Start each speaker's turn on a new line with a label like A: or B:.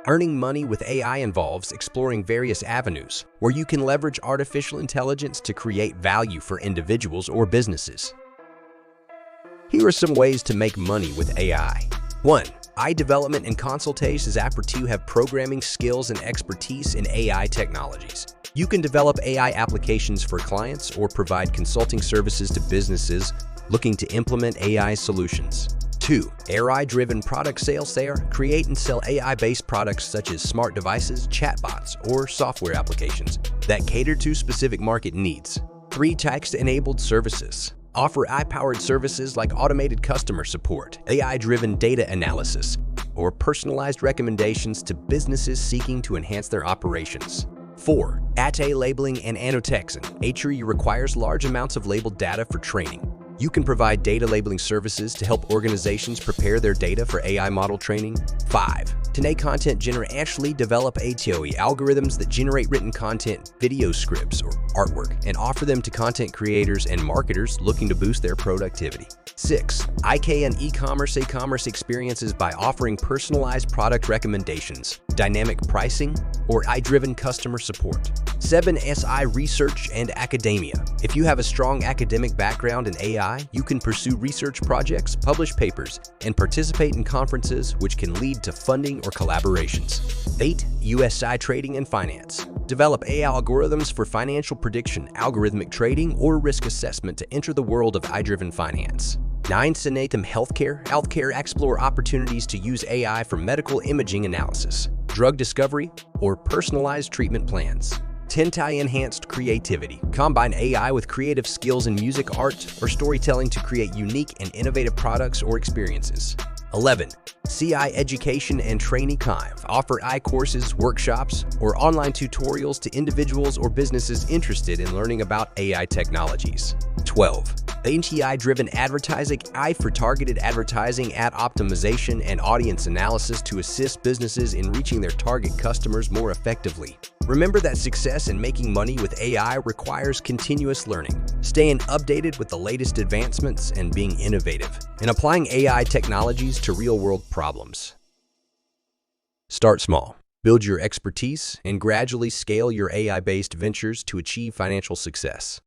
A: Earning money with AI involves exploring various avenues where you can leverage artificial intelligence to create value for individuals or businesses. Here are some ways to make money with AI. 1. AI development and consultations. Appertue have programming skills and expertise in AI technologies. You can develop AI applications for clients or provide consulting services to businesses looking to implement AI solutions. 2. AI-driven product sales. They create and sell AI-based products such as smart devices, chatbots, or software applications that cater to specific market needs. 3. Text-enabled services. Offer AI-powered services like automated customer support, AI-driven data analysis, or personalized recommendations to businesses seeking to enhance their operations. 4. ATA labeling and annotation. ATA requires large amounts of labeled data for training. You can provide data labeling services to help organizations prepare their data for AI model training. 5. Today, content generation. Actually develop ATOE algorithms that generate written content, video scripts, or artwork, and offer them to content creators and marketers looking to boost their productivity. 6. IK and e-commerce. E-commerce experiences by offering personalized product recommendations, dynamic pricing, or AI-driven customer support. 7. SI research and academia. If you have a strong academic background in AI, you can pursue research projects, publish papers, and participate in conferences which can lead to funding or collaborations. 8. USI trading and finance. Develop AI algorithms for financial prediction, algorithmic trading, or risk assessment to enter the world of AI-driven finance. 9. Senatum healthcare. Healthcare explore opportunities to use AI for medical imaging analysis, drug discovery, or personalized treatment plans. 10. Enhanced creativity. Combine AI with creative skills in music, art, or storytelling to create unique and innovative products or experiences. 11. CI education and training. Offer AI courses, workshops, or online tutorials to individuals or businesses interested in learning about AI technologies. 12. AI-driven advertising. AI for targeted advertising, ad optimization, and audience analysis to assist businesses in reaching their target customers more effectively. Remember that success in making money with AI requires continuous learning, staying updated with the latest advancements, and being innovative in applying AI technologies to real-world problems. Start small, build your expertise, and gradually scale your AI-based ventures to achieve financial success.